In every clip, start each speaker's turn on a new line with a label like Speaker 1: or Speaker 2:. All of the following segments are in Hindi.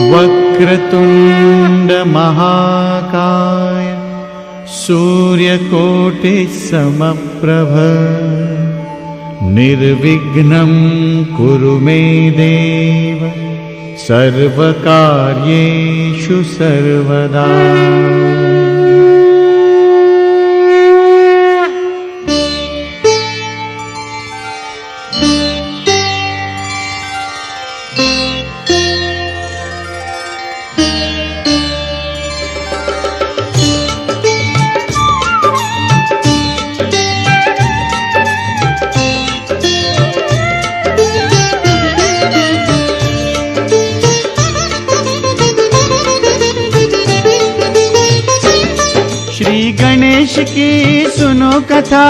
Speaker 1: वक्रतुंड महाकाय सूर्यकोटिः समप्रभ निर्विघ्नं कुरु मे देव सर्वकार्येषु सर्वदा। श्री गणेश की सुनो कथा,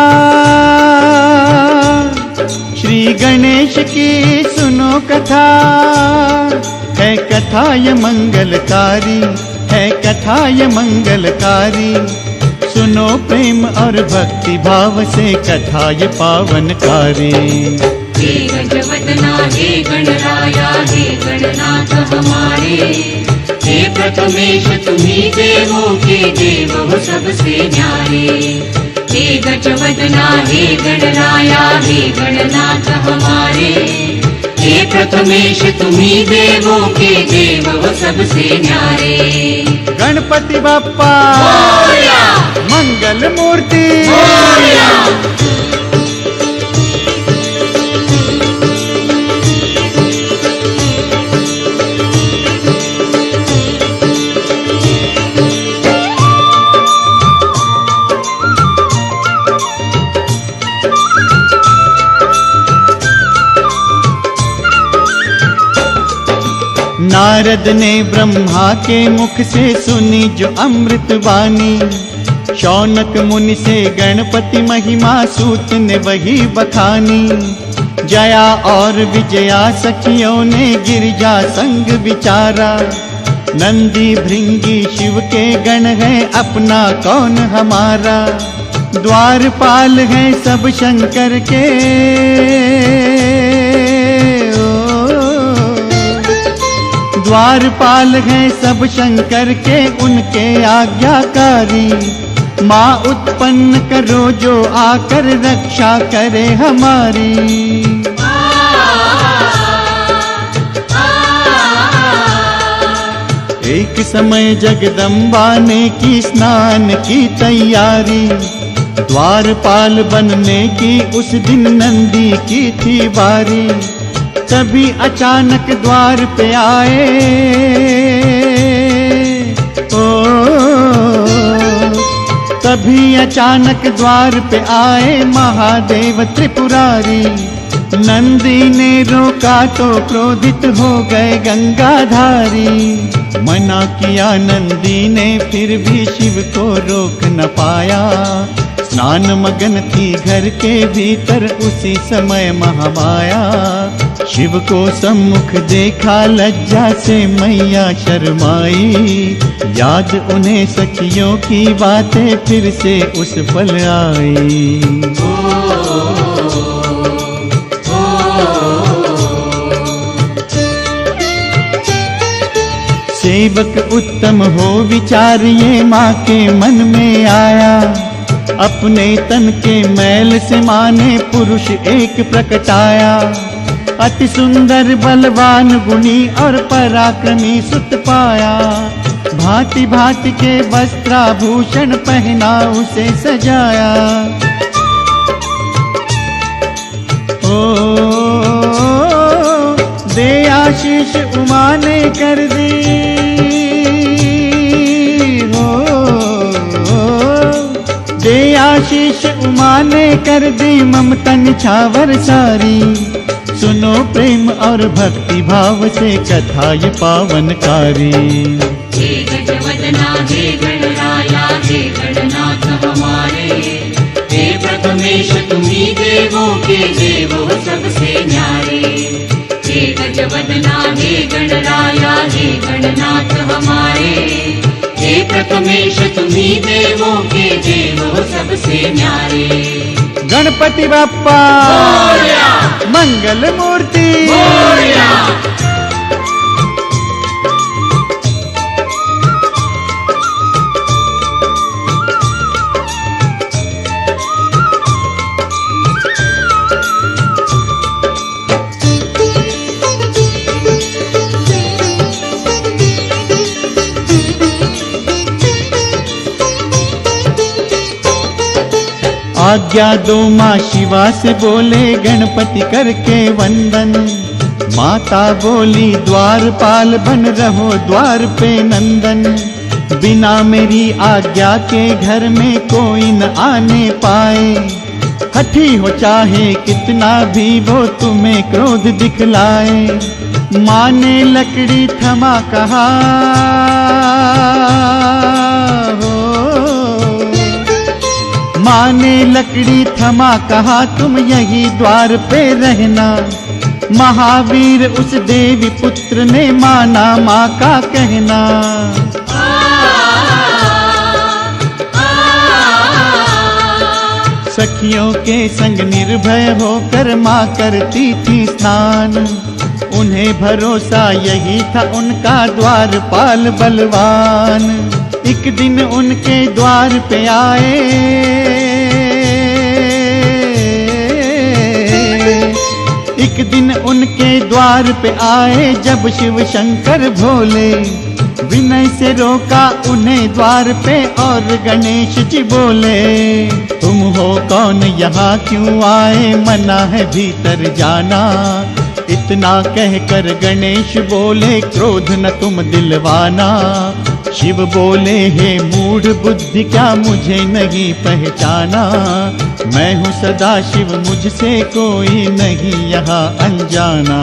Speaker 1: श्री गणेश की सुनो कथा, है कथा ये मंगलकारी, है कथा ये मंगलकारी। सुनो प्रेम और भक्ति भाव से कथा ये पावनकारी।
Speaker 2: हे गजवदना हे गणराया हे गणनाथ हमारे, हे प्रथमेश तुम्ही देवों के देव हो सबसे न्यारे। हे गजवदना हे गणराया हे गणनाथ हमारे, हे प्रथमेश तुम्ही देवों के देव हो सबसे न्यारे।
Speaker 1: गणपति बाप्पा
Speaker 2: मोरया,
Speaker 1: मंगल मूर्ति
Speaker 2: मोरया।
Speaker 1: नारद ने ब्रह्मा के मुख से सुनी जो अमृत वाणी, शौनक मुनि से गणपति महिमा सूत ने वही बखानी। जया और विजया सखियों ने गिरिजा संग विचारा, नंदी भृंगी शिव के गण है अपना कौन हमारा। द्वारपाल है सब शंकर के, द्वारपाल हैं सब शंकर के उनके आज्ञाकारी। माँ उत्पन्न करो जो आकर रक्षा करे हमारी। एक समय जगदम्बा ने की स्नान की तैयारी, द्वारपाल बनने की उस दिन नंदी की थी बारी। तभी अचानक द्वार पे आए, ओ तभी अचानक द्वार पे आए महादेव त्रिपुरारी। नंदी ने रोका तो क्रोधित हो गए गंगाधारी। मना किया नंदी ने फिर भी शिव को रोक न पाया। स्नान मगन थी घर के भीतर उसी समय महामाया। शिव को सम्मुख देखा लज्जा से मैया शर्माई। याद उन्हें सखियों की बातें फिर से उस पल आई। सेवक उत्तम हो विचार ये माँ के मन में आया। अपने तन के मैल से माँ ने पुरुष एक प्रकटाया। अति सुंदर बलवान गुणी और पराक्रमी सुत पाया। भांति भांति के वस्त्राभूषण पहना उसे सजाया। ओ दे आशीष उमा ने कर दी, दे आशीष उमा ने कर दी ममता निछावर सारी। सुनो प्रेम और भक्ति भाव से कथा ये पावनकारी।
Speaker 2: हे गजवदना हे गणराया हे गणनाथ हमारे, हे प्रथमेश तुम्ही देवों के देव हो सबसे न्यारे। हे गजवदना हे गणराया हे गणनाथ हमारे, हे प्रथमेश तुम्ही देवों के देव हो सबसे न्यारे।
Speaker 1: गणपति बाप्पा
Speaker 2: मोरया,
Speaker 1: मंगल मूर्ति
Speaker 2: मोरया।
Speaker 1: आज्ञा दो माँ शिवा से बोले गणपति करके वंदन। माता बोली द्वारपाल बन रहो द्वार पे नंदन। बिना मेरी आज्ञा के घर में कोई न आने पाए। हठी हो चाहे कितना भी वो तुम्हें क्रोध दिखलाए। माँ ने लकड़ी थमा कहा माँ ने लकड़ी थमा कहा तुम यही द्वार पे रहना। महावीर उस देवी पुत्र ने माना माँ का कहना। सखियों के संग निर्भय होकर माँ करती थी स्नान। उन्हें भरोसा यही था उनका द्वारपाल बलवान। एक दिन उनके द्वार पे आए एक दिन उनके द्वार पे आए जब शिव शंकर भोले। विनय से रोका उन्हें द्वार पे और गणेश जी बोले तुम हो कौन यहाँ क्यों आए मना है भीतर जाना। इतना कहकर गणेश बोले क्रोध न तुम दिलवाना। शिव बोले हे मूढ़ बुद्धि क्या मुझे नहीं पहचाना। मैं हूँ सदा शिव मुझसे कोई नहीं यहाँ अनजाना।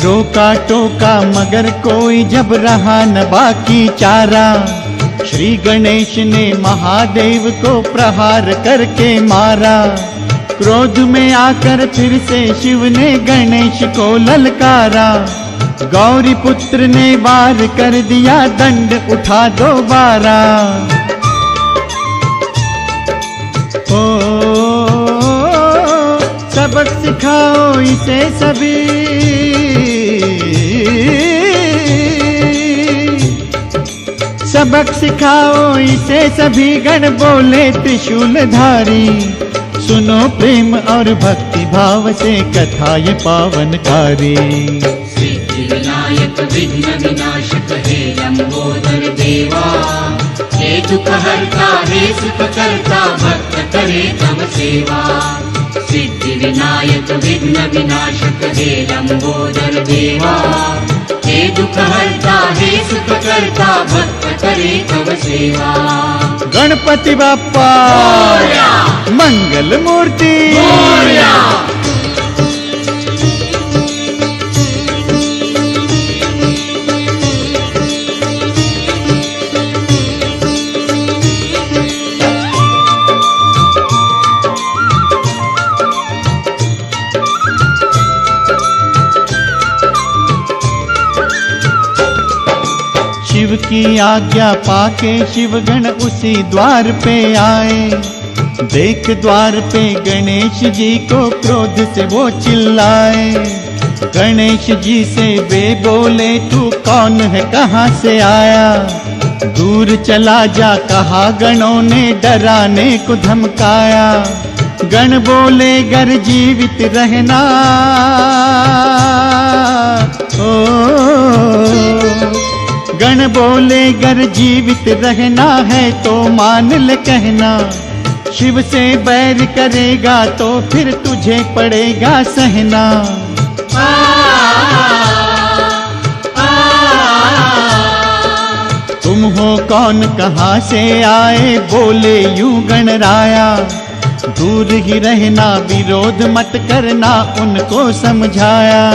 Speaker 1: रोका टोका मगर कोई जब रहा न बाकी चारा। श्री गणेश ने महादेव को प्रहार करके मारा। क्रोध में आकर फिर से शिव ने गणेश को ललकारा। गौरी पुत्र ने वार कर दिया दंड उठा दोबारा। ओ सबक सिखाओ इसे सभी सबक सिखाओ इसे सभी गण बोले त्रिशूलधारी। सुनो प्रेम और भक्ति भाव से कथा ये पावनकारी।
Speaker 2: सिद्धि विनायक विघ्न विनाशक हे लंबोदर देवा। हे दुख हरता हे सुख करता भक्त करे तव सेवा। सिद्धि विनायक विघ्न विनाशक हे लंबोदर देवा। हे दुख हरता हे सुख करता भक्त करे तव सेवा।
Speaker 1: गणपति बाप्पा मंगल मूर्ति। शिव की आज्ञा पाके शिवगण उसी द्वार पे आए। देख द्वार पे गणेश जी को क्रोध से वो चिल्लाए। गणेश जी से वे बोले तू कौन है कहाँ से आया। दूर चला जा कहा गणों ने डराने को धमकाया। गण बोले गर जीवित रहना गण बोले गर जीवित रहना है तो मान ले कहना। शिव से बैर करेगा तो फिर तुझे पड़ेगा सहना। तुम हो कौन कहाँ से आए बोले यूं गणराया। दूर ही रहना विरोध मत करना उनको समझाया।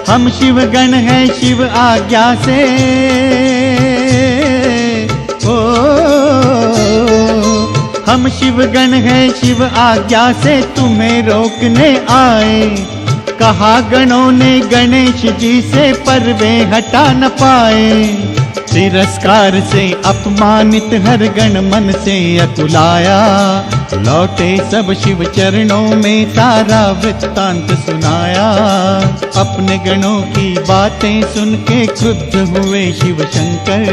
Speaker 1: हम शिव गण हैं शिव आज्ञा से हम शिव गण हैं शिव आज्ञा से तुम्हें रोकने आए। कहा गणों ने गणेश जी से पर वे हटा न पाए। तिरस्कार से अपमानित हर गण मन से अकुलाया। लौटे सब शिव चरणों में सारा वृत्तांत सुनाया। अपने गणों की बातें सुन के क्रुद्ध हुए शिव शंकर।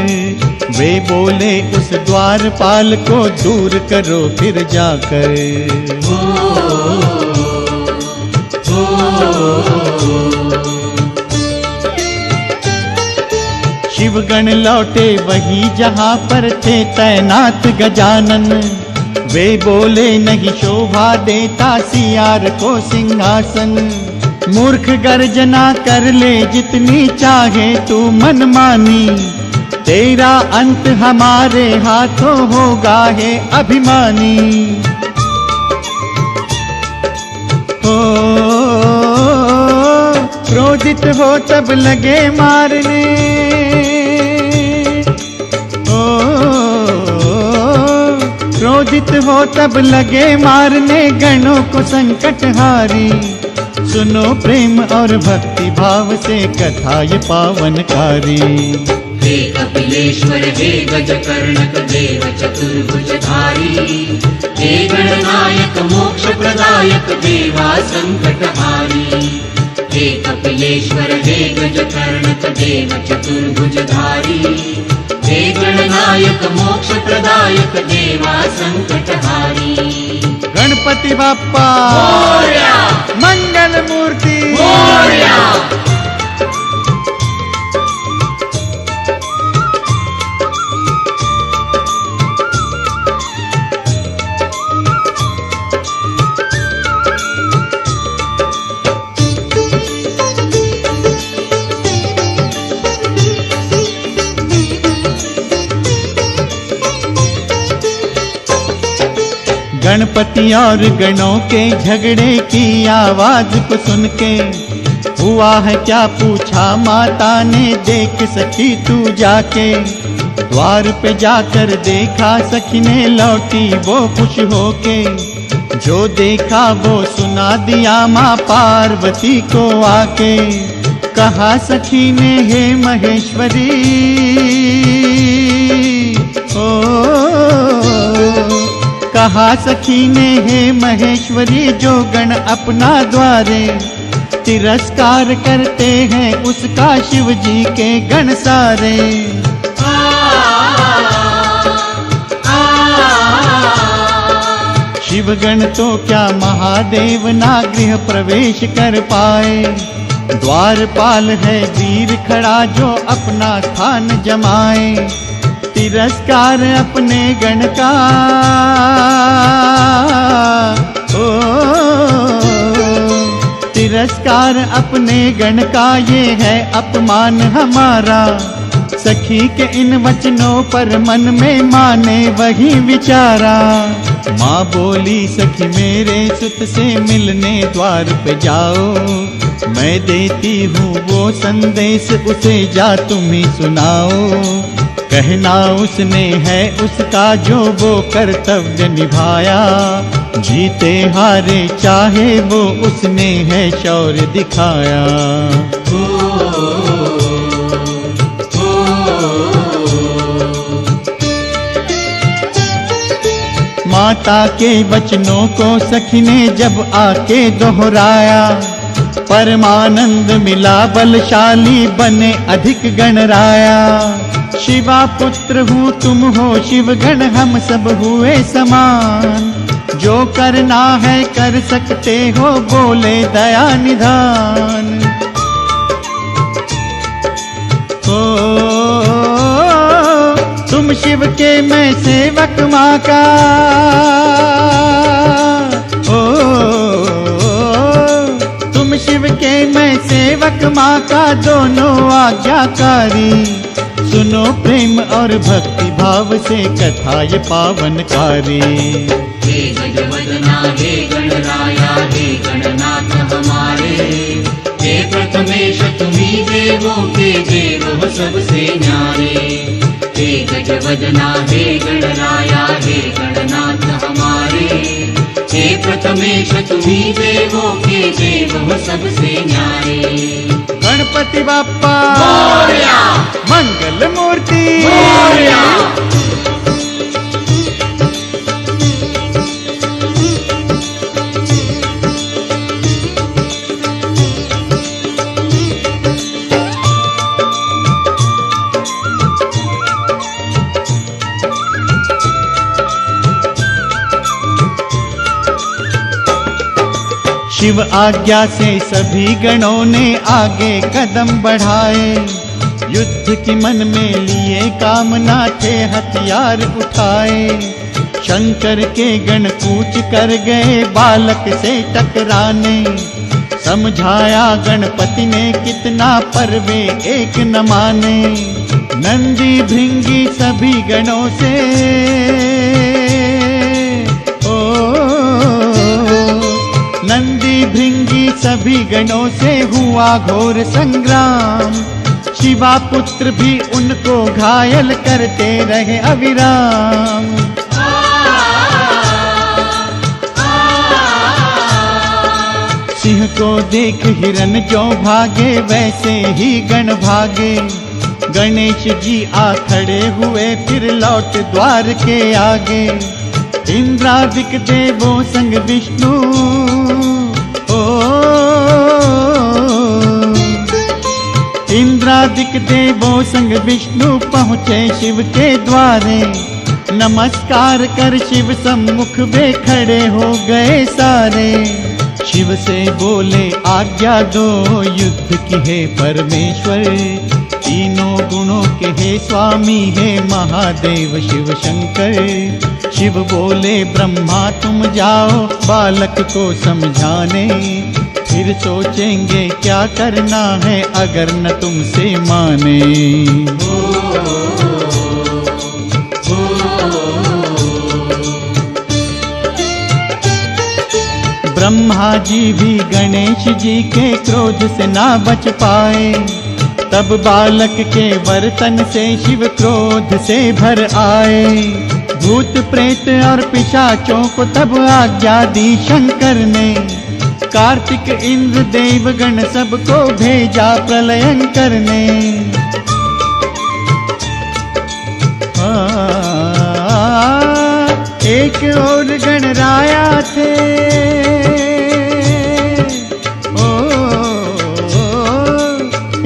Speaker 1: वे बोले उस द्वारपाल को दूर करो फिर जाकर। शिवगण लौटे वही जहाँ पर थे तैनात गजानन। वे बोले नहीं शोभा देता सियार को सिंहासन। मूर्ख गर्जना कर ले जितनी चाहे तू मनमानी, तेरा अंत हमारे हाथों होगा है अभिमानी। ओ क्रोधित हो तब लगे मारने, क्रोधित हो तब लगे मारने गणों को संकट हारी। सुनो प्रेम और भक्ति भाव से कथा ये पावनकारी।
Speaker 2: हे कपिलेश्वर हे गजकर्णक देव चतुर्भुजधारी, हे गणनायक मोक्ष प्रदायक देवा संकटहारी। हे कपिलेश्वर हे गजकर्णक देव चतुर्भुजधारी, हे गणनायक मोक्ष प्रदायक देवा संकटहारी।
Speaker 1: गणपति बाप्पा
Speaker 2: मोरया,
Speaker 1: मंगल मूर्ति
Speaker 2: मोरया।
Speaker 1: गणपति और गणों के झगड़े की आवाज को सुन के हुआ है क्या पूछा माता ने। देख सखी तू जाके, द्वार पे जाकर देखा सखी ने लौटी वो खुश होके। जो देखा वो सुना दिया माँ पार्वती को आके। कहा सखी ने हे महेश्वरी, कहा सखी ने हे महेश्वरी, जो गण अपना द्वारे तिरस्कार करते हैं उसका शिव जी के गण सारे। शिवगण तो क्या महादेव ना गृह प्रवेश कर पाए। द्वारपाल है वीर खड़ा जो अपना स्थान जमाए। तिरस्कार अपने गण का, ओ तिरस्कार अपने गण का ये है अपमान हमारा। सखी के इन वचनों पर मन में माने वही विचारा। माँ बोली सखी मेरे सुत से मिलने द्वार पे जाओ। मैं देती हूँ वो संदेश उसे जा तुम ही सुनाओ। कहना उसने है उसका जो वो कर्तव्य निभाया। जीते हारे चाहे वो उसने है शौर्य दिखाया। माता के वचनों को सखी ने जब आके दोहराया। परमानंद मिला बलशाली बने अधिक गणराया। शिवा पुत्र हूँ तुम हो शिवगण हम सब हुए समान। जो करना है कर सकते हो बोले दया निधान। ओ तुम शिव के मैं सेवक माँ का। ओ तुम शिव के मैं सेवक माँ का दोनों आज्ञाकारी। सुनो प्रेम और भक्ति भाव से कथा ये पावनकारी।
Speaker 2: हे गजवदना हे गणराया हे गणनाथ हमारे। हे प्रथमेश तुम्ही देवों के देव हो सबसे न्यारे। हे गजवदना हे गणराया हे गणनाथ हमारे। हे प्रथमेश तुम्ही देवों के देव हो सबसे न्यारे।
Speaker 1: गणपति बाप्पा
Speaker 2: मोरया,
Speaker 1: मंगल मूर्ति
Speaker 2: मोरया।
Speaker 1: शिव आज्ञा से सभी गणों ने आगे कदम बढ़ाए। युद्ध की मन में लिए कामना थे हथियार उठाए। शंकर के गण कूच कर गए बालक से टकराने। समझाया गणपति ने कितना पर वे एक न माने। नंदी भृंगी सभी गणों से नंदी भृंगी सभी गणों से हुआ घोर संग्राम। शिवा पुत्र भी उनको घायल करते रहे अविराम। सिंह को देख हिरन जो भागे वैसे ही गण भागे। गणेश जी आ खड़े हुए फिर लौट द्वार के आगे। इंद्रादिक देवों संग विष्णु इंद्रादिक देवों संग विष्णु पहुँचे शिव के द्वारे। नमस्कार कर शिव सम्मुख वे खड़े हो गए सारे। शिव से बोले आज्ञा दो युद्ध की है परमेश्वर। तीनों गुणों के हे स्वामी है महादेव शिव शंकर। शिव बोले ब्रह्मा तुम जाओ बालक को समझाने। फिर सोचेंगे क्या करना है अगर न तुमसे माने। ब्रह्मा जी भी गणेश जी के क्रोध से ना बच पाए। तब बालक के वर्तन से शिव क्रोध से भर आए। भूत प्रेत और पिशाचों को तब आज्ञा दी शंकर ने। कार्तिक इंद्र देव गण सबको भेजा प्रलयन करने। एक और गणराया थे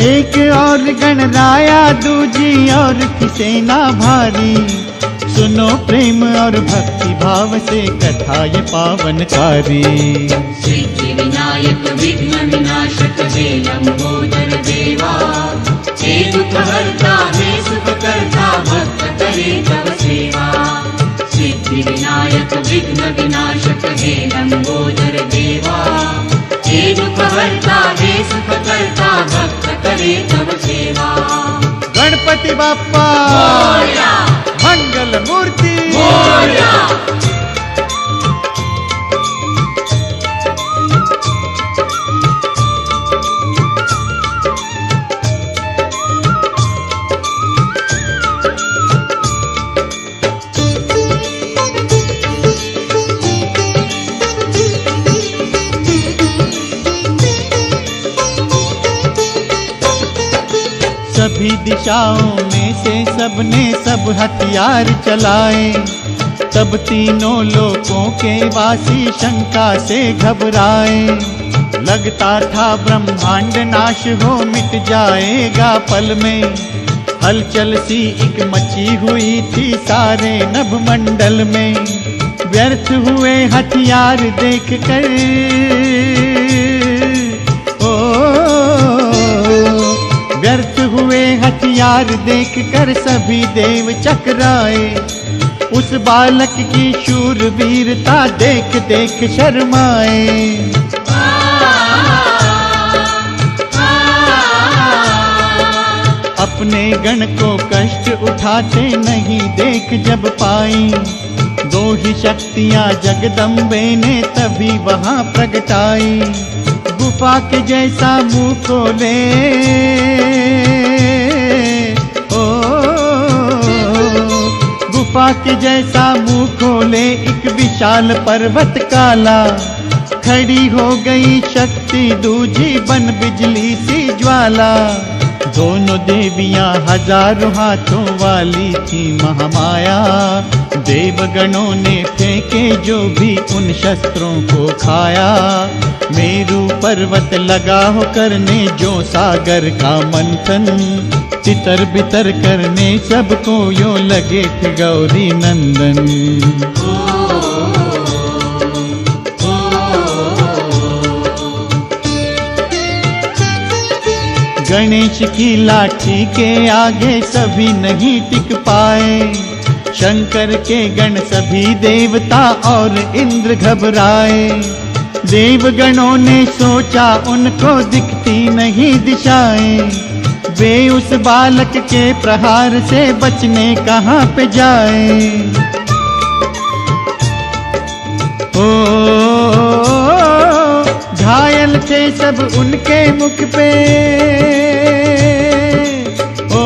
Speaker 1: एक और गणराया दूजी और की सेना भारी। सुनो प्रेम और भक्ति भाव से कथा ये पावनकारी।
Speaker 2: सिद्धि विनायक विघ्न विनाशक हे लंबोदर देवा। हे दुख हरता हे सुख करता भक्त करे तव सेवा। सिद्धि विनायक विघ्न विनाशक हे लंबोदर देवा। हे दुख हरता हे सुख करता भक्त करे तव सेवा।
Speaker 1: गणपति बाप्पा
Speaker 2: मोरया,
Speaker 1: मंगल मूर्ति
Speaker 2: मोरया।
Speaker 1: सभी दिशाओं में से सबने सब हथियार चलाए। तब तीनों लोकों के वासी शंका से घबराए। लगता था ब्रह्मांड नाश हो मिट जाएगा पल में। हलचल सी एक मची हुई थी सारे नभ मंडल में। व्यर्थ हुए हथियार देख कर व्यर्थ हुए हथियार देखकर सभी देव चकराए। उस बालक की शूरवीरता देख देख शर्माए। अपने गण को कष्ट उठाते नहीं देख जब पाई। दो ही शक्तियां जगदम्बे ने तभी वहां प्रगटाई। गुफा के जैसा मुंह खोले गुफा के जैसा मुंह खोले एक विशाल पर्वत काला। खड़ी हो गई शक्ति दूजी बन बिजली सी ज्वाला। दोनों देवियां हजारों हाथों वाली थी महामाया। देवगणों ने फेंके जो भी उन शस्त्रों को खाया। मेरू पर्वत लगा हो करने जो सागर का मंथन। तितर बितर करने सबको यो लगे थे गौरी नंदन। गणेश की लाठी के आगे सभी नहीं टिक पाए। शंकर के गण सभी देवता और इंद्र घबराए। देवगणों ने सोचा उनको दिखती नहीं दिशाएं, वे उस बालक के प्रहार से बचने कहाँ पे जाए। ओ घायल थे सब उनके मुख पे, ओ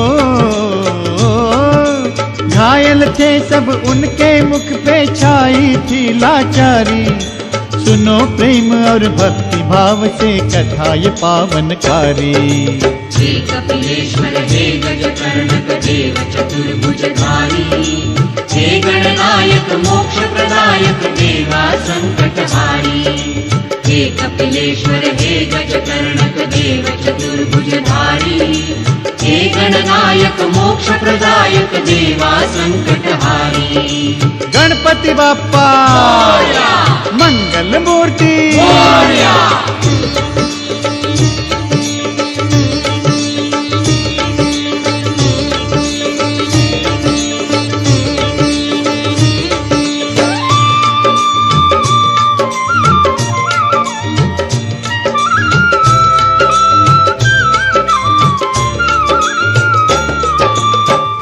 Speaker 1: घायल थे सब उनके मुख पे छाई थी लाचारी। सुनो प्रेम और भक्ति भाव से कथा ये पावनकारी।
Speaker 2: हे कपिलेश्वर हे गजकर्णक देव चतुर्भुजधारी, हे गणनायक मोक्ष प्रदायक देवा संकटहारी। हे कपिलेश्वर हे गजकर्णक देव चतुर्भुजधारी, हे गणनायक मोक्ष प्रदायक देवा संकटहारी।
Speaker 1: गणपति बाप्पा मंगल मूर्ति।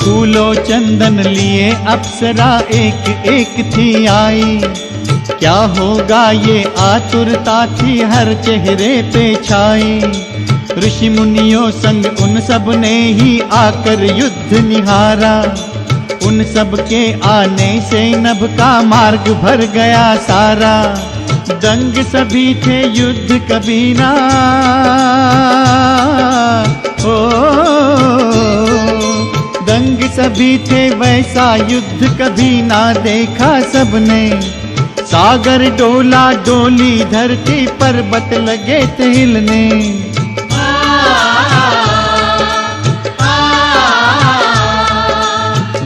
Speaker 1: फूलों चंदन लिए अप्सरा एक एक थी आई। क्या होगा ये आतुरता थी हर चेहरे पे छाई। ऋषि मुनियों संग उन सब ने ही आकर युद्ध निहारा। उन सब के आने से नभ का मार्ग भर गया सारा। दंग सभी थे युद्ध कभी ना, ओ दंग सभी थे वैसा युद्ध कभी ना देखा सबने। सागर डोला डोली धरती पर्वत लगे थे हिलने।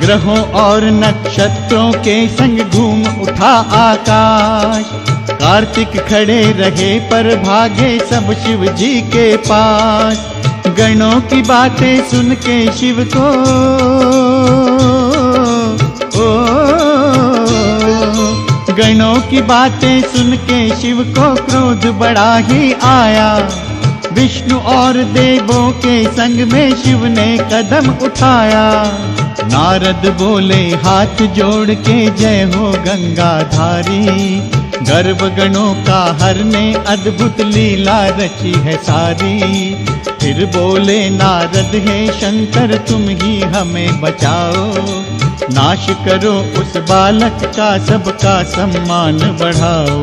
Speaker 1: ग्रहों और नक्षत्रों के संग घूम उठा आकाश। कार्तिक खड़े रहे पर भागे सब शिव जी के पास। गणों की बातें सुन के शिव को, ओ गणों की बातें सुन के शिव को क्रोध बड़ा ही आया। विष्णु और देवों के संग में शिव ने कदम उठाया। नारद बोले हाथ जोड़ के जय हो गंगाधारी। गर्भ गणों का हर ने अद्भुत लीला रची है सारी। फिर बोले नारद हे शंकर तुम ही हमें बचाओ। नाश करो उस बालक का सबका सम्मान बढ़ाओ।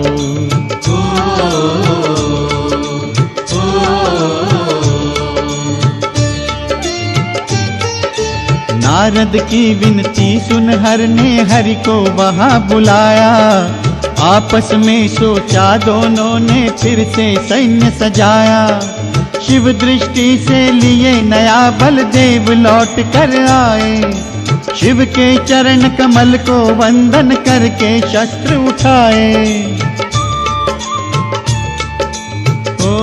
Speaker 1: नारद की विनती सुन हर ने हरि को वहां बुलाया। आपस में सोचा दोनों ने फिर से सैन्य सजाया। शिव दृष्टि से लिए नया बल देव लौट कर आए। शिव के चरण कमल को वंदन करके शस्त्र उठाए। ओ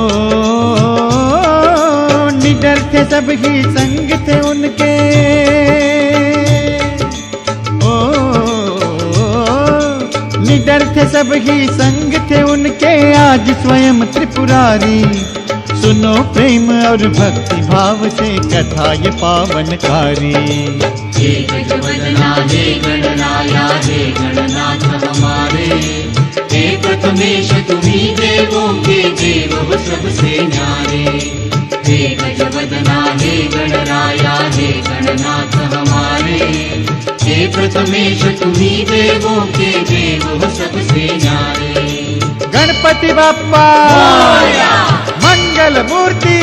Speaker 1: निडर थे सब ही संग थे उनके। निडर थे सब ही संग थे उनके आज स्वयं त्रिपुरारी। सुनो प्रेम और भक्ति भाव से कथा ये पावनकारी।
Speaker 2: हे गजवदना हे गणराया हे गणनाथ हमारे। हे प्रथमेश तुम्ही देवों के देव हो सबसे न्यारे। हे गजवदना हे गणराया हे गणनाथ हमारे। हे प्रथमेश तुम्ही देवों के देव हो सबसे न्यारे।
Speaker 1: गणपति बाप्पा मंगल मूर्ति।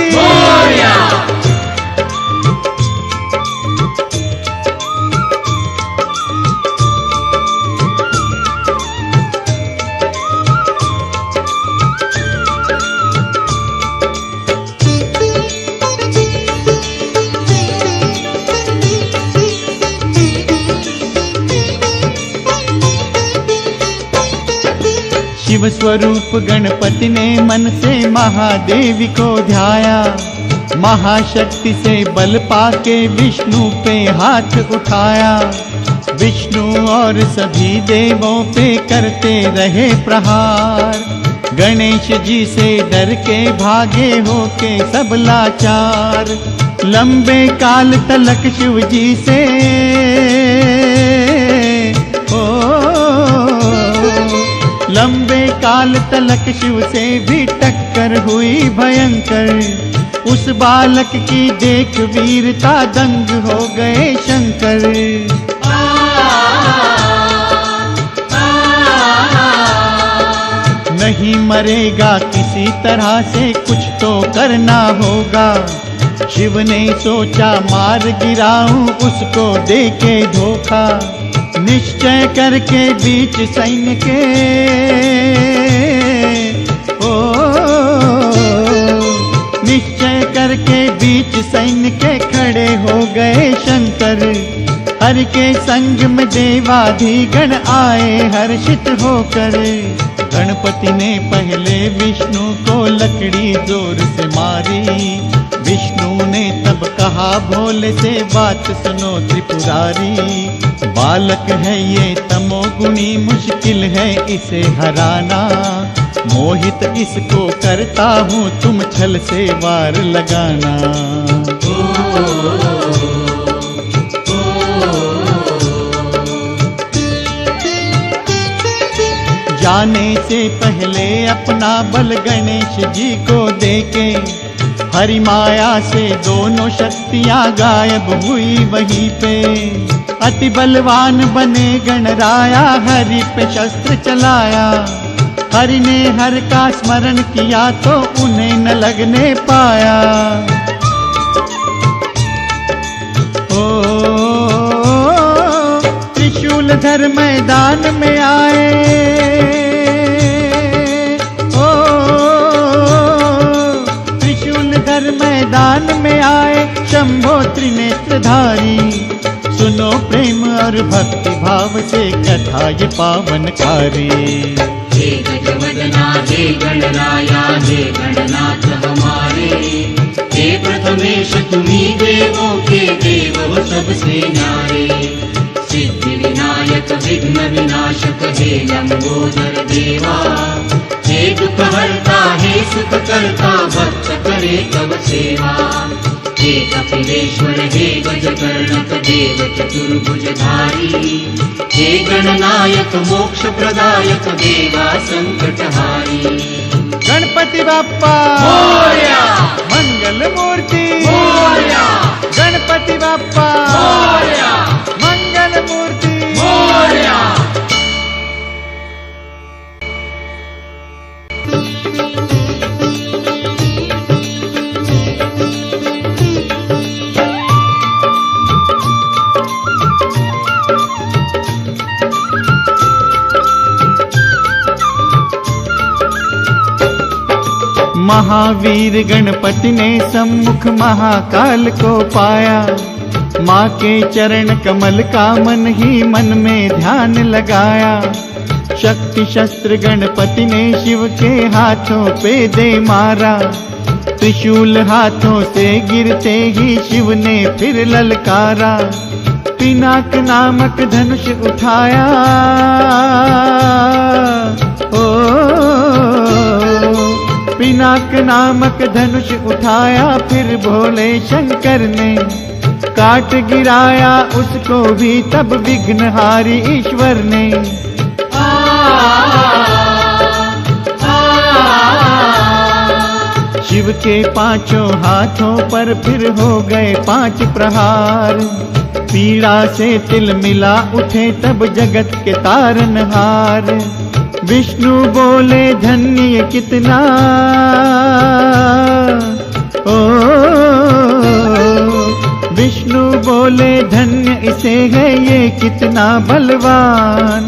Speaker 1: शिव स्वरूप गणपति ने मन से महादेवी को ध्याया। महाशक्ति से बल पाके विष्णु पे हाथ उठाया। विष्णु और सभी देवों पे करते रहे प्रहार। गणेश जी से डर के भागे होके सब लाचार। लंबे काल तलक शिव जी से लंबे काल तलक शिव से भी टक्कर हुई भयंकर। उस बालक की देख वीरता दंग हो गए शंकर। नहीं मरेगा किसी तरह से, कुछ तो करना होगा। शिव ने सोचा मार गिराऊं उसको देके धोखा। निश्चय करके बीच सैन्य के निश्चय करके बीच सैन्य के खड़े हो गए शंकर। हर के संग में देवाधिगण आए हर्षित होकर। गणपति ने पहले विष्णु को लकड़ी जोर से मारी। विष्णु ने तब कहा भोले से बात सुनो त्रिपुरारी। बालक है ये तमोगुणी, मुश्किल है इसे हराना। मोहित इसको करता हूँ, तुम छल से वार लगाना। जाने से पहले अपना बल गणेश जी को देके हरि माया से दोनों शक्तियां गायब हुई वहीं पे। अति बलवान बने गणराया, हरि पे शस्त्र चलाया। हरि ने हर का स्मरण किया तो उन्हें न लगने पाया। त्रिशूलधर मैदान में आए। त्रिशूलधर मैदान में आए शंभो त्रिनेत्रधारी। सुनो प्रेम और भक्ति भाव से कथा ये पावनकारी।
Speaker 2: हे गजवदना हे गणराया हे गणनाथ हमारे। हे प्रथमेश तुम्ही देवों के देव हो सबसे न्यारे। सिद्धि विनायक विघ्न विनाशक हे लंबोदर देवा। हे दुख हरता हे सुख करता भक्त करे तब सेवा। हे कपिलेश्वर हे गजकर्णक देव चतुर्भुजधारी। हे गणनायक मोक्ष प्रदायक देवा संकटहारी।
Speaker 1: गणपति बाप्पा
Speaker 2: मोरया,
Speaker 1: मंगल मूर्ति
Speaker 2: मोरया,
Speaker 1: गणपति बाप्पा
Speaker 2: मोरया,
Speaker 1: मंगल मूर्ति
Speaker 2: मोरया।
Speaker 1: महावीर गणपति ने सम्मुख महाकाल को पाया। माँ के चरण कमल का मन ही मन में ध्यान लगाया। शक्ति शस्त्र गणपति ने शिव के हाथों पे दे मारा। त्रिशूल हाथों से गिरते ही शिव ने फिर ललकारा। पिनाक नामक धनुष उठाया। पिनाक नामक धनुष उठाया फिर भोले शंकर ने। काट गिराया उसको भी तब विघ्नहारी ईश्वर ने। शिव के पांचों हाथों पर फिर हो गए 5 प्रहार। पीड़ा से तिल मिला उठे तब जगत के तारनहार। विष्णु बोले धन्य कितना, विष्णु बोले धन्य इसे है ये कितना बलवान।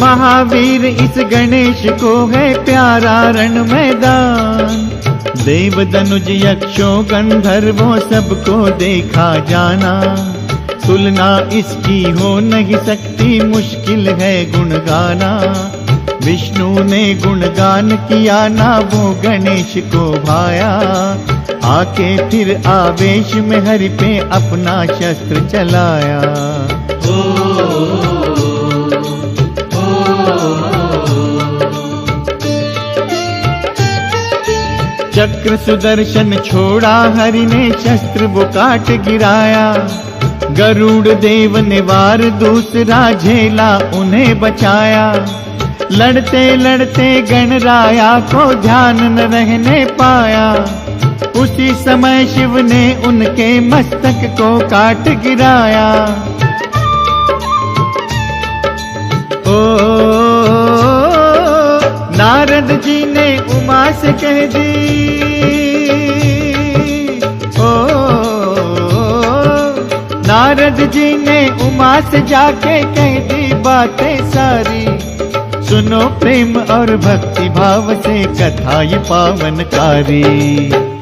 Speaker 1: महावीर इस गणेश को है प्यारा रण मैदान। देव दनुज यक्षों गंधर्वों सबको देखा जाना। तुलना इसकी हो नहीं सकती, मुश्किल है गुण गाना। विष्णु ने गुणगान किया ना वो गणेश को भाया। आके फिर आवेश में हरि पे अपना शस्त्र चलाया। चक्र सुदर्शन छोड़ा हरि ने शस्त्र वो काट गिराया। गरुड़ देव ने वार दूसरा झेला उन्हें बचाया। लड़ते लड़ते गणराया को ध्यान न रहने पाया। उसी समय शिव ने उनके मस्तक को काट गिराया। ओ नारद जी ने उमा से कह दी, ओ नारद जी ने उमा से जाके कह दी बातें सारी। सुनो प्रेम और भक्ति भाव से कथा ये पावनकारी।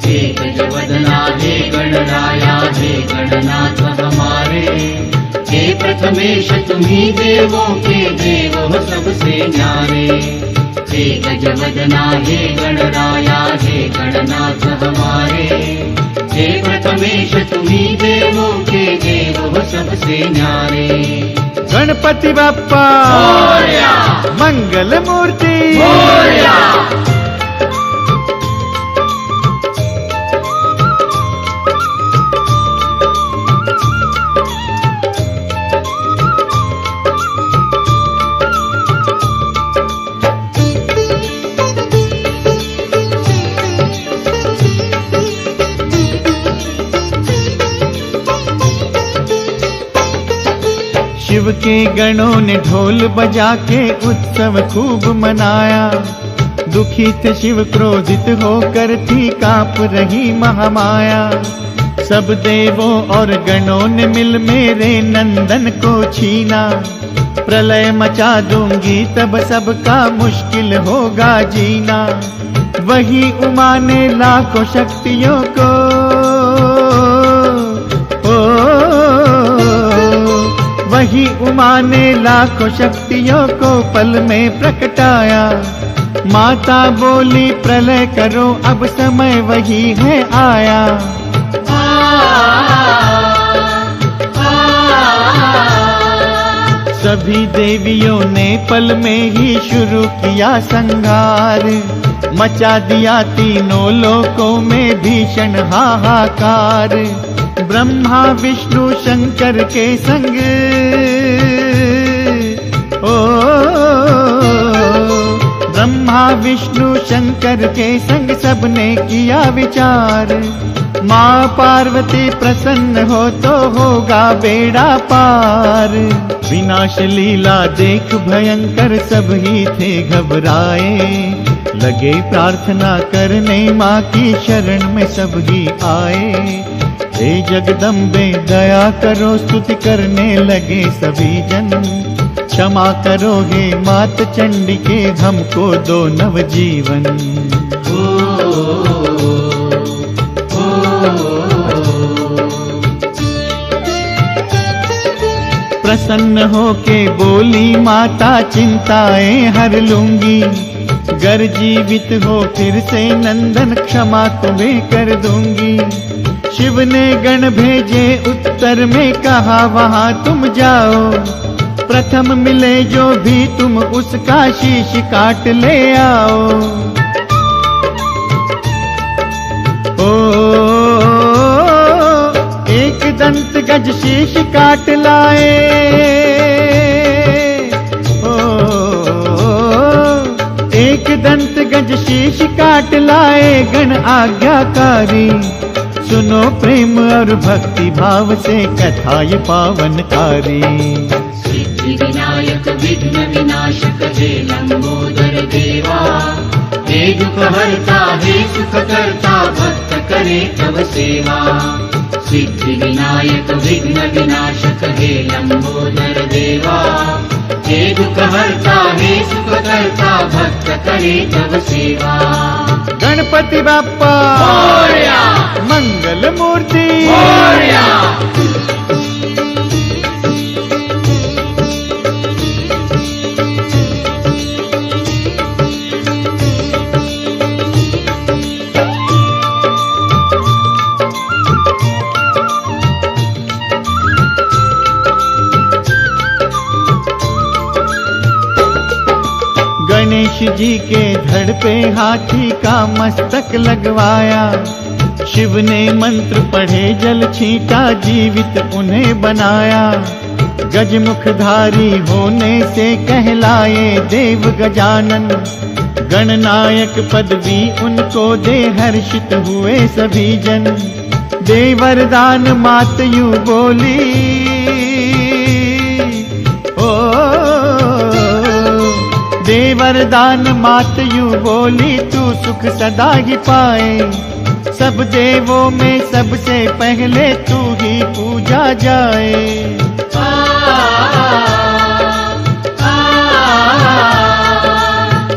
Speaker 2: हे गजवदना हे गणराया हे गणनाथ हमारे, हे प्रथमेश तुम्ही देवों के देव हो सबसे न्यारे। हे गजवदना हे गणराया हे गणनाथ हमारे, हे प्रथमेश तुम्ही देवों के देव हो सबसे न्यारे।
Speaker 1: गणपति बप्पा
Speaker 2: मोरया,
Speaker 1: मंगल मूर्ति
Speaker 2: मोरया।
Speaker 1: शिव के गणों ने ढोल बजा के उत्सव खूब मनाया। दुखी थे शिव क्रोधित होकर थी कांप रही महामाया। सब देवों और गणों ने मिल मेरे नंदन को छीना। प्रलय मचा दूंगी तब सबका मुश्किल होगा जीना। वही उमा ने लाखों शक्तियों को वही उमा ने लाखों शक्तियों को पल में प्रकटाया। माता बोली प्रलय करो अब समय वही है आया। सभी देवियों ने पल में ही शुरू किया संहार। मचा दिया तीनों लोकों में भीषण हाहाकार। ब्रह्मा विष्णु शंकर के संग ब्रह्मा विष्णु शंकर के संग सबने किया विचार। माँ पार्वती प्रसन्न हो तो होगा बेड़ा पार। विनाश लीला देख भयंकर सब ही थे घबराए। लगे प्रार्थना करने माँ की शरण में सब ही आए। हे जगदम्बे दया करो स्तुति करने लगे सभी जन। क्षमा करो हे मात चंडिके हमको दो नवजीवन। प्रसन्न हो के बोली माता चिंताएं हर लूंगी। गर जीवित हो फिर से नंदन क्षमा तुम्हें कर दूंगी। शिव ने गण भेजे उत्तर में कहा वहां तुम जाओ। प्रथम मिले जो भी तुम उसका शीश काट ले आओ। ओ एक दंत गज शीश काट लाए। ओ एक दंत गज शीश काट लाए गण आज्ञाकारी। सुनो प्रेम और भक्ति भाव से कथा ये पावनकारी।
Speaker 2: सिद्धि विनायक विघ्न विनाशक हे लंबोदर देवा। हे दुख हरता हे सुख करता भक्त करे तब सेवा। सिद्धि विनायक विघ्न विनाशक हे लंबोदर देवा। हे दुख हरता हे सुख करता भक्त करे तब सेवा।
Speaker 1: गणपति बाप्पा
Speaker 2: मोरया,
Speaker 1: मंगल मूर्ति
Speaker 2: मोरया।
Speaker 1: गणेश जी के धड़ पे हाथी का मस्तक लगवाया। शिव ने मंत्र पढ़े जल छींटा जीवित उन्हें बनाया। गजमुखधारी होने से कहलाए देव गजानन। गणनायक पदवी उनको दे हर्षित हुए सभी जन। दे वरदान मात यूं बोली, ओ दे वरदान मात यूं बोली, तू सुख सदा ही पाए। सब देवों में सबसे पहले तू ही पूजा जाए।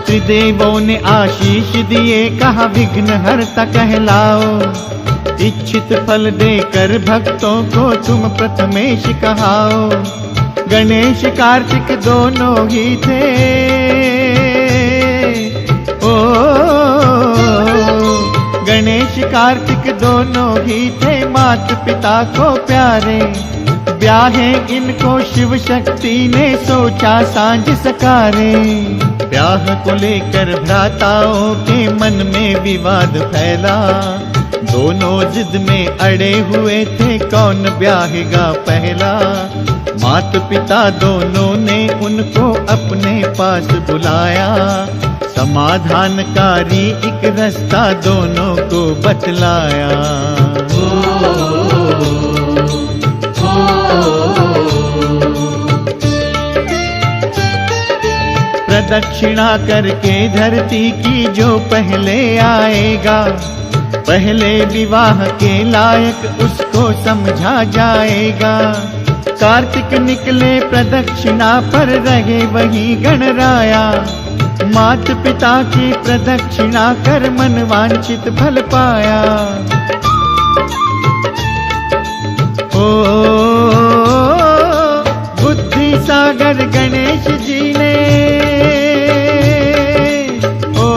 Speaker 1: त्रिदेवों ने आशीष दिए, कहा विघ्न हरता कहलाओ। इच्छित फल देकर भक्तों को तुम प्रथमेश कहाओ। गणेश कार्तिक दोनों ही थे, ओ गणेश कार्तिक दोनों ही थे मात पिता को प्यारे। ब्याहे इनको शिव शक्ति ने सोचा सांझ सकारे। ब्याह को लेकर भ्राताओं के मन में विवाद फैला। दोनों जिद में अड़े हुए थे कौन ब्याहेगा पहला। मात पिता दोनों ने उनको अपने पास बुलाया। समाधानकारी एक रास्ता दोनों को बतलाया। प्रदक्षिणा करके धरती की जो पहले आएगा, पहले विवाह के लायक उसको समझा जाएगा। कार्तिक निकले प्रदक्षिणा पर रहे वही गणराया। मात पिता की प्रदक्षिणा कर मन वांछित फल पाया। ओ बुद्धि सागर गणेश जी ने, ओ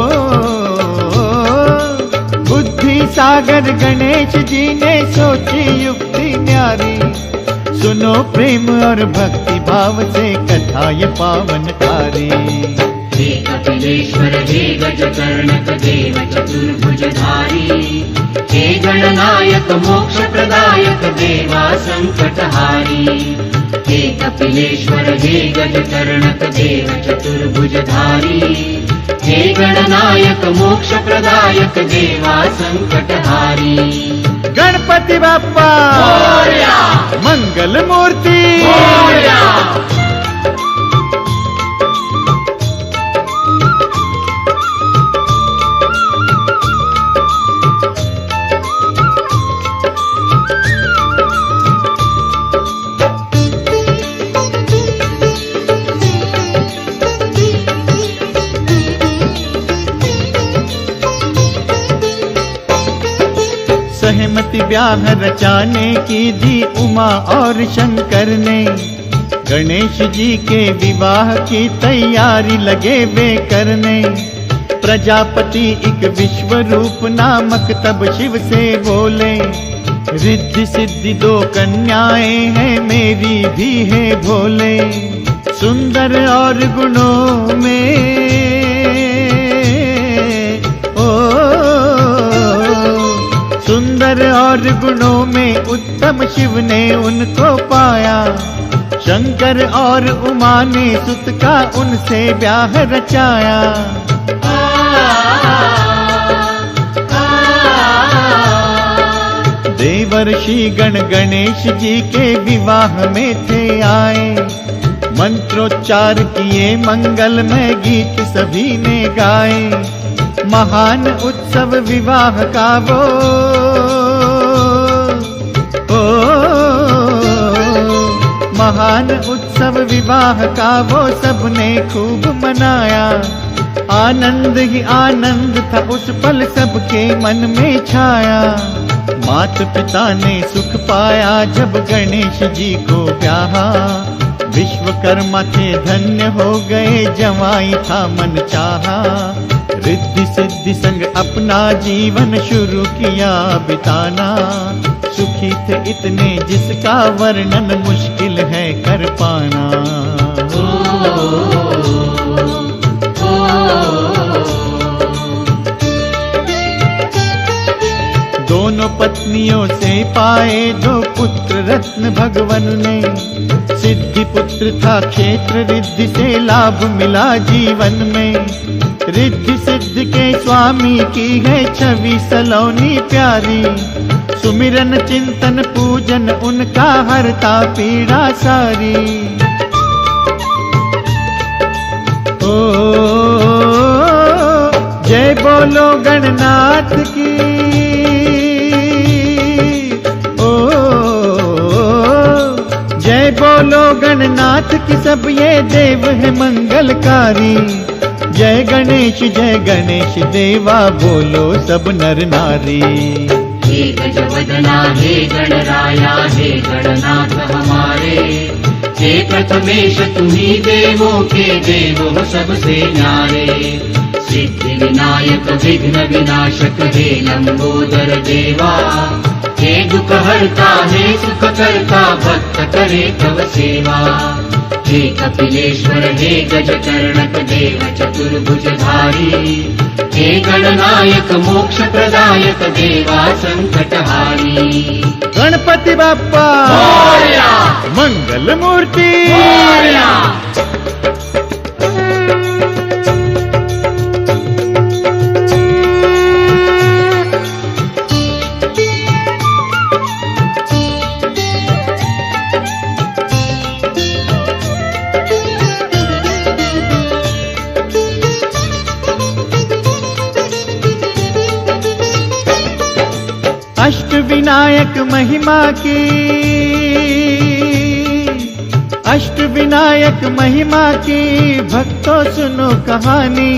Speaker 1: बुद्धि सागर गणेश जी ने सोची युक्ति न्यारी। सुनो प्रेम और भक्ति भाव से कथा ये पावनकारी।
Speaker 2: हे कपिलेश्वर हे गजकर्णक देव चतुर्भुजधारी। हे गणनायक मोक्ष प्रदायक देवा संकटहारी। हे कपिलेश्वर हे गजकर्णक देव चतुर्भुजधारी। हे गणनायक मोक्ष प्रदायक देवा संकटहारी।
Speaker 1: गणपति बाप्पा
Speaker 2: मोरया,
Speaker 1: मंगल मूर्ति
Speaker 2: मोरया।
Speaker 1: सहमति ब्याह रचाने की दी उमा और शंकर ने। गणेश जी के विवाह की तैयारी लगे वे करने। प्रजापति एक विश्व रूप नामक तब शिव से बोले। रिद्धि सिद्धि दो कन्याएं हैं मेरी भी है भोले। सुंदर और गुणों में, सुंदर और गुणों में उत्तम शिव ने उनको पाया। शंकर और उमा ने सुत का उनसे ब्याह रचाया। देवर्षि गण गणेश जी के विवाह में थे आए। मंत्रोच्चार किए मंगलमय गीत सभी ने गाए। महान उत्सव विवाह का वो, महान उत्सव विवाह का वो सबने खूब मनाया। आनंद ही आनंद था उस पल सबके मन में छाया। मात पिता ने सुख पाया जब गणेश जी को ब्याहा। विश्वकर्मा थे धन्य हो गए जवाई था मन चाहा। रिद्धि सिद्धि संग अपना जीवन शुरू किया बिताना। सुखी थे इतने जिसका वर्णन मुश्किल है कर पाना। पत्नियों से पाए 2 पुत्र रत्न भगवन ने। सिद्धि पुत्र था क्षेत्र रिद्धि से लाभ मिला जीवन में। रिद्धि सिद्धि के स्वामी की है छवि सलोनी प्यारी। सुमिरन चिंतन पूजन उनका हरता पीड़ा सारी। ओ जय बोलो गणनाथ की। ओ जय बोलो गणनाथ की, सब ये देव है मंगलकारी। जय गणेश देवा बोलो सब नर नारी।
Speaker 2: हे गजवदना हे गणराया हे गणनाथ हमारे। हे प्रथमेश तुम्ही देवों के देव हो सबसे न्यारे। सिद्धि विनायक विघ्न विनाशक हे लंबोदर देवा। हे दुख हरता हे सुख करता भक्त करे तव सेवा। हे कपिलेश्वर हे गज कर्णक देव चतुर्भुजधारी। हे गणनायक मोक्ष प्रदायक देवा संकटहारी।
Speaker 1: गणपति बाप्पा
Speaker 2: मोरया,
Speaker 1: मंगल मूर्ति
Speaker 2: मोरया।
Speaker 1: अष्ट विनायक महिमा की। अष्ट विनायक महिमा की भक्तों सुनो कहानी।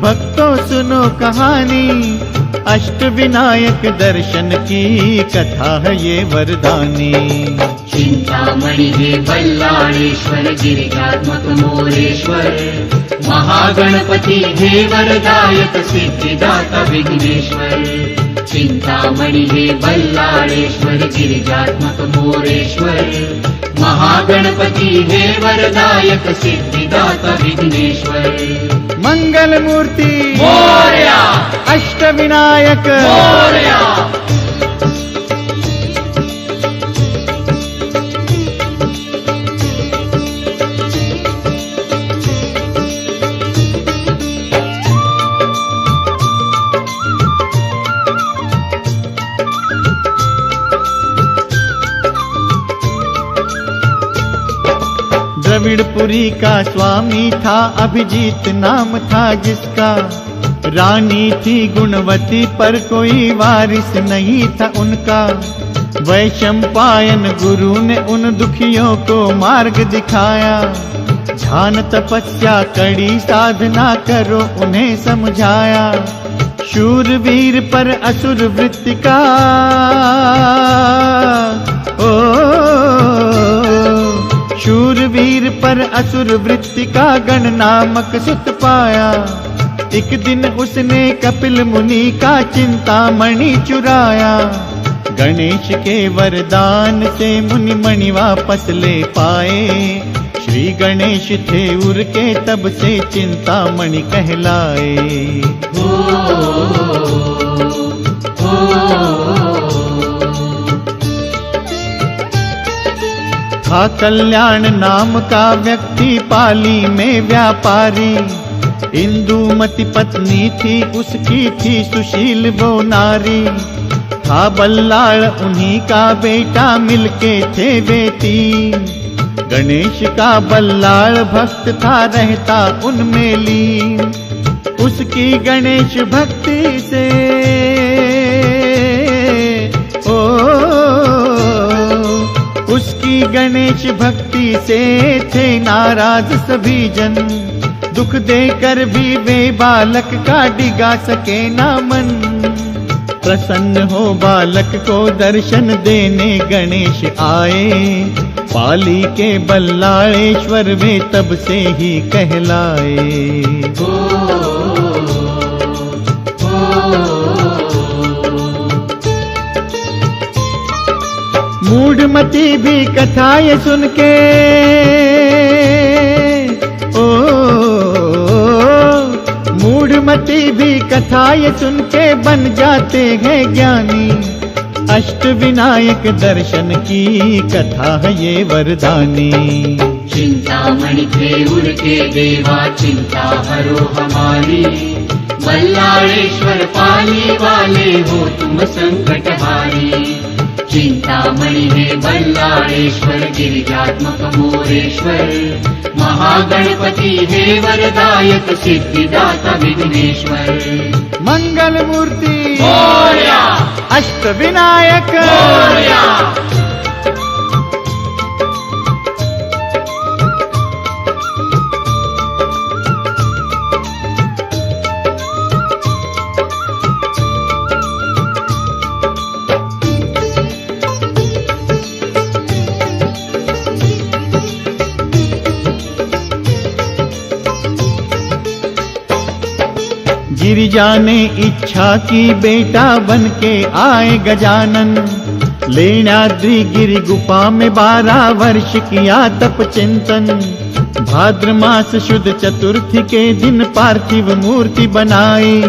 Speaker 1: भक्तों सुनो कहानी। अष्ट विनायक दर्शन की कथा है ये वरदानी।
Speaker 2: चिंतामणि हे बल्लाळेश्वर गिरिजात्मक मोरेश्वर। महागणपति हे वरदायक सिद्धिदाता विघ्नेश्वर। चिंतामणि हे बल्लाळेश्वर गिरिजात्मक मोरेश्वर। महागणपति हे वरदायक सिद्धिदाता विघ्नेश्वर।
Speaker 1: मंगल मूर्ति
Speaker 2: मोरया,
Speaker 1: अष्ट विनायक
Speaker 2: मोरया।
Speaker 1: द्रविड़पुरी का स्वामी था अभिजीत नाम था जिसका। रानी थी गुणवती पर कोई वारिस नहीं था उनका। वैशंपायन गुरु ने उन दुखियों को मार्ग दिखाया। ध्यान तपस्या कड़ी साधना करो उन्हें समझाया। शूरवीर पर असुर वृत्ति का शूरवीर पर असुर वृत्ति का गण नामक सुत पाया। एक दिन उसने कपिल मुनि का चिंतामणि चुराया। गणेश के वरदान से मुनि मणि वापस ले पाए। श्री गणेश थे उर के तब से चिंतामणि कहलाए। था कल्याण नाम का व्यक्ति पाली में व्यापारी। इंदुमती पत्नी थी उसकी थी सुशील वो नारी। था बल्लाळ उन्हीं का बेटा मिलके थे वे तीन। गणेश का बल्लाळ भक्त था रहता उनमें लीन। उसकी गणेश भक्ति से उसकी गणेश भक्ति से थे नाराज सभी जन। दुख देकर भी वे बालक का डिगा सके ना मन। प्रसन्न हो बालक को दर्शन देने गणेश आए। पाली के बल्लाळेश्वर वे तब से ही कहलाए। मूढ़मती भी कथा ये सुन के मूढ़मती भी कथा ये सुन के बन जाते हैं ज्ञानी। अष्ट विनायक दर्शन की कथा है ये वरदानी।
Speaker 2: चिंतामणि थे उनके देवा चिंता हरो हमारी, बल्लाळेश्वर पाली वाले हो तुम संकट हारी। चिंतामणि है बल्लाळेश्वर गिरिजात्मक मोरेश्वर, महागणपति है वरदायक सिद्धिदाता विघ्नेश्वर।
Speaker 1: मंगल मूर्ति
Speaker 2: मोरया,
Speaker 1: अष्ट विनायक
Speaker 2: मोरया।
Speaker 1: गिरिजा ने इच्छा की बेटा बन के आए गजानन, लेण्याद्रि गिरि गुफा में 12 वर्ष किया तप चिंतन। भाद्र मास शुद्ध चतुर्थी के दिन पार्थिव मूर्ति बनाई,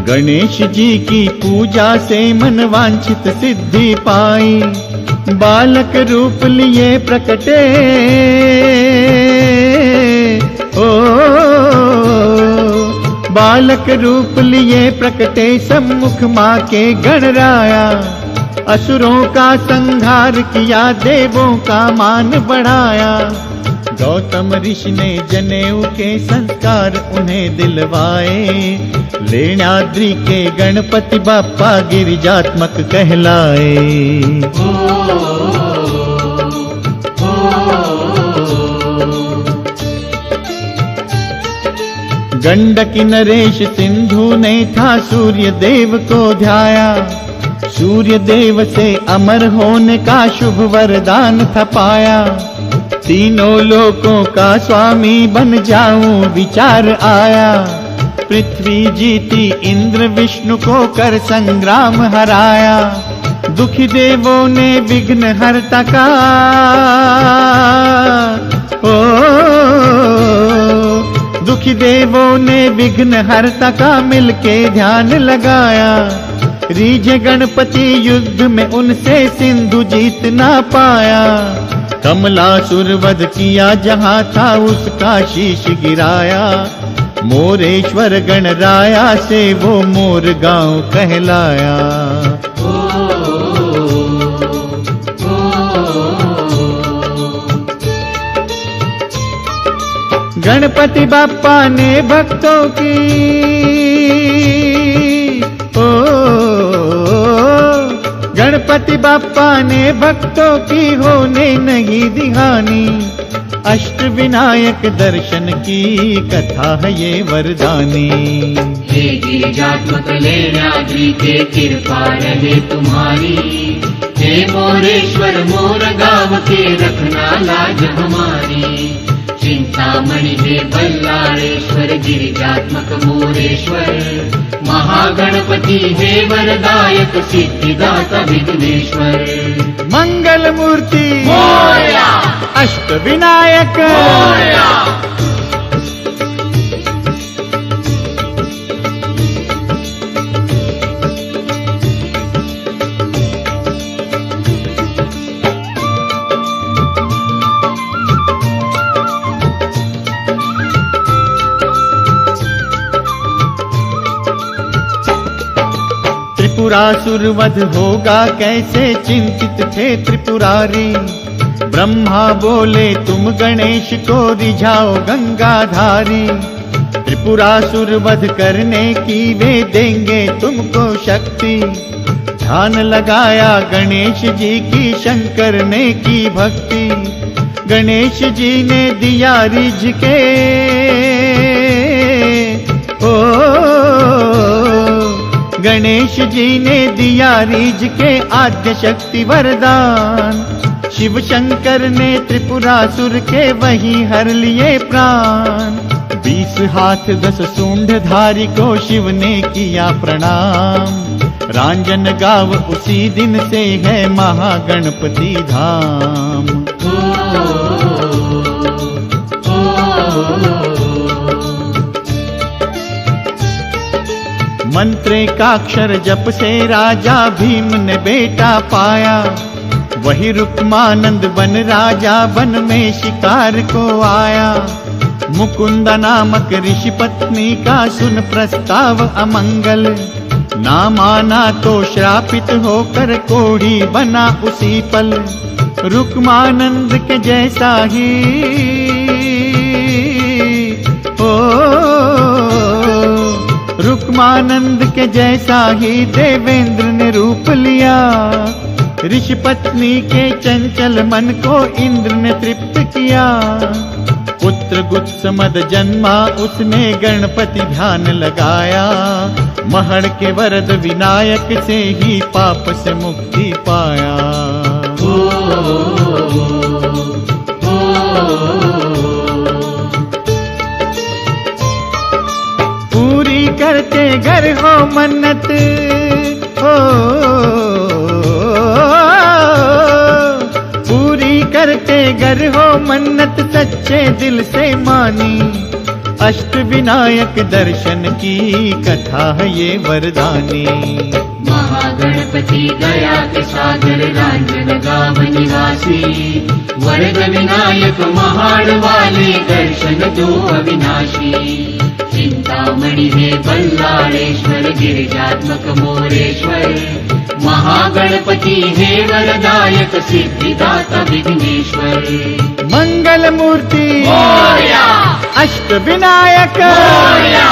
Speaker 1: गणेश जी की पूजा से मन वांछित सिद्धि पाई। बालक रूप लिए प्रकटे बालक रूप लिए प्रकटे सम्मुख माँ के गणराया। असुरों का संहार किया देवों का मान बढ़ाया। गौतम ऋषि ने जनेऊ के संस्कार उन्हें दिलवाए, लेण्याद्रि के गणपति बाप्पा गिरिजात्मक कहलाए। गंडकी नरेश सिंधु ने था सूर्य देव को ध्याया, सूर्य देव से अमर होने का शुभ वरदान था पाया। तीनों लोकों का स्वामी बन जाऊं विचार आया, पृथ्वी जीती इंद्र विष्णु को कर संग्राम हराया। दुखी देवों ने विघ्न हरता का दुखी देवों ने विघ्न हरता का मिलके ध्यान लगाया। रीझे गणपति युद्ध में उनसे सिंधु जीत ना पाया। कमलासुर वध किया जहाँ था उसका शीश गिराया। मोरेश्वर गणराया से वो मोर गांव कहलाया। गणपति बाप्पा ने भक्तों की गणपति बाप्पा ने भक्तों की होने नहीं दी हानि। अष्ट विनायक दर्शन की कथा है ये वरदानी।
Speaker 2: हे गिरिजात्मक लेण्याद्रि के कृपा रहे तुम्हारी, हे मोरेश्वर मोर गाँव के रखना लाज हमारी। चिंतामणि हे बल्लाळेश्वर गिरिजात्मक मोरेश्वर, महागणपति हे वरदायक सिद्धिदाता विघ्नेश्वर।
Speaker 1: मंगल मूर्ति
Speaker 2: मोरया,
Speaker 1: अष्ट विनायक
Speaker 2: मोरया।
Speaker 1: त्रिपुरासुर वध होगा कैसे चिंतित थे त्रिपुरारी। ब्रह्मा बोले तुम गणेश को रिझाओ गंगाधारी। त्रिपुरासुर वध करने की वे देंगे तुमको शक्ति। ध्यान लगाया गणेश जी की शंकर ने की भक्ति। गणेश जी ने दिया रिझ के गणेश जी ने दिया रीझ के आद्य शक्ति वरदान। शिव शंकर ने त्रिपुरासुर के वही हर लिए प्राण। 20 हाथ 10 सूंड धारी को शिव ने किया प्रणाम। रांजन गांव उसी दिन से है महागणपति धाम। मंत्र का अक्षर जप से राजा भीम ने बेटा पाया। वही रुक्मानंद बन राजा वन में शिकार को आया। मुकुंदा नामक ऋषि पत्नी का सुन प्रस्ताव अमंगल, ना माना तो श्रापित होकर कोढ़ी बना उसी पल। रुक्मानंद के जैसा ही रुक्मानंद के जैसा ही देवेंद्र ने रूप लिया। ऋषि पत्नी के चंचल मन को इंद्र ने तृप्त किया। पुत्र गुत्समद जन्मा, उसने गणपति ध्यान लगाया। महड़ के वरद विनायक से ही पाप से मुक्ति पाया। पूरी करते घर हो मन्नत हो, पूरी करते घर हो मन्नत सच्चे दिल से मानी। अष्ट विनायक दर्शन की कथा है ये वरदानी।
Speaker 2: महागणपति गया के सागर रांझन गाँव निवासी। वरद विनायक महाड़ वाले दर्शन दो अविनाशी। चिंतामणि है बल्लाळेश्वर गिरिजात्मक मोरेश्वर। महागणपति है वरदायक सिद्धिदाता विघ्नेश्वर।
Speaker 1: मंगल मूर्ति
Speaker 2: मोरया,
Speaker 1: अष्ट विनायक
Speaker 2: मोरया।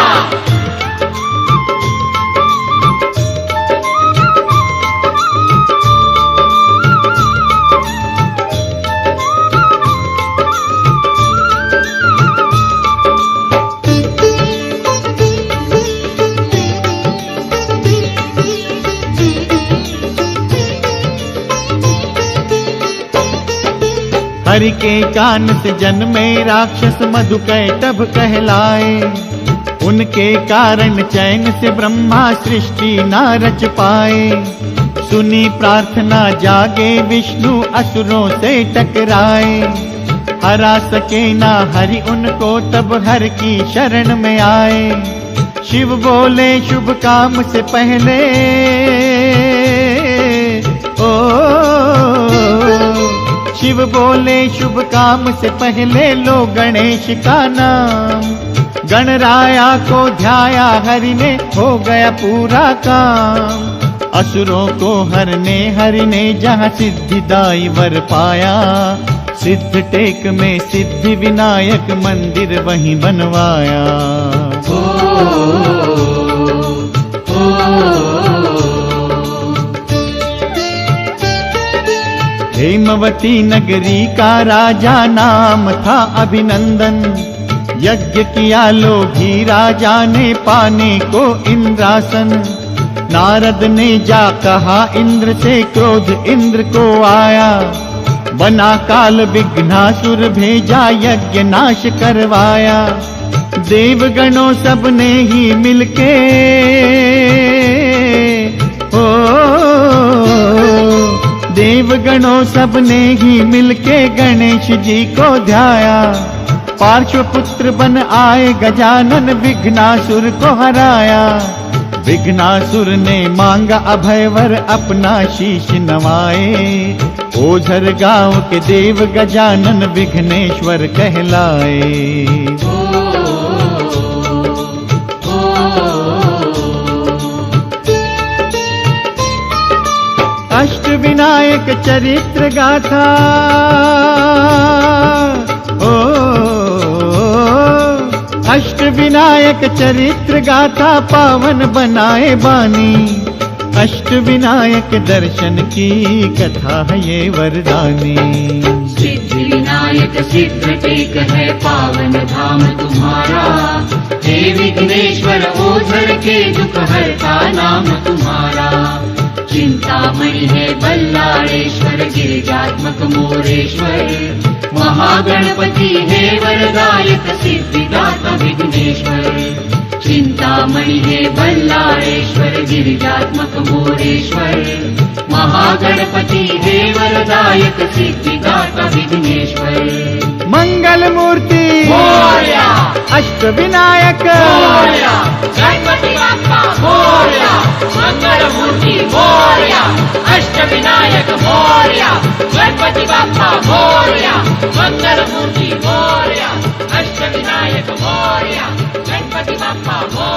Speaker 1: हरि के कान से जन्मे राक्षस मधुकैटभ कहलाए। उनके कारण चैन से ब्रह्मा सृष्टि ना रच पाए। सुनी प्रार्थना जागे विष्णु असुरों से टकराए। हरा सके ना हरि उनको तब हर की शरण में आए। शिव बोले शुभ काम से पहले शिव बोले शुभ काम से पहले लो गणेश का नाम। गणराया को ध्याया हरि ने हो गया पूरा काम। असुरों को हरने हरि ने जहाँ सिद्धिदाई वर पाया। सिद्ध टेक में सिद्धि विनायक मंदिर वहीं बनवाया। हेमवती नगरी का राजा नाम था अभिनंदन। यज्ञ किया लोभी राजा ने पाने को इंद्रासन। नारद ने जा कहा इंद्र से, क्रोध इंद्र को आया। बना काल विघ्नासुर भेजा यज्ञ नाश करवाया। देवगणों सब ने ही मिलके देवगणों सब ने ही मिलके गणेश जी को ध्याया। पार्श्वपुत्र बन आए गजानन विघ्नासुर को हराया। विघ्नासुर ने मांगा अभयवर अपना शीश नवाए। ओझर गांव के देव गजानन विघ्नेश्वर कहलाए। अष्ट विनायक चरित्र गाथा अष्ट विनायक चरित्र गाथा पावन बनाए बानी। अष्ट विनायक दर्शन की कथा है ये वरदानी।
Speaker 2: सिद्धि विनायक सिद्ध टेक है पावन धाम तुम्हारा। हे विघ्नेश्वर ओझर के दुख हरता नाम तुम्हारा। चिंतामणि है बल्लाळेश्वर गिरिजात्मक मोरेश्वर। महागणपति है वरदायक सिद्धिदाता विघ्नेश्वर। चिंतामणि है बल्लाळेश्वर गिरिजात्मक मोरेश्वर। महागणपति है वरदायक सिद्धिदाता विघ्नेश्वर।
Speaker 1: मंगल मूर्ति
Speaker 2: मोरया,
Speaker 1: अष्ट विनायक
Speaker 2: मोरया, गणपति बाप्पा मोरया। विनायक मोरया, गणपती बाप्पा मोरया, मंगलमूर्ती मोरया, अष्टविनायक मोरया, गणपती बाप्पा मोरया.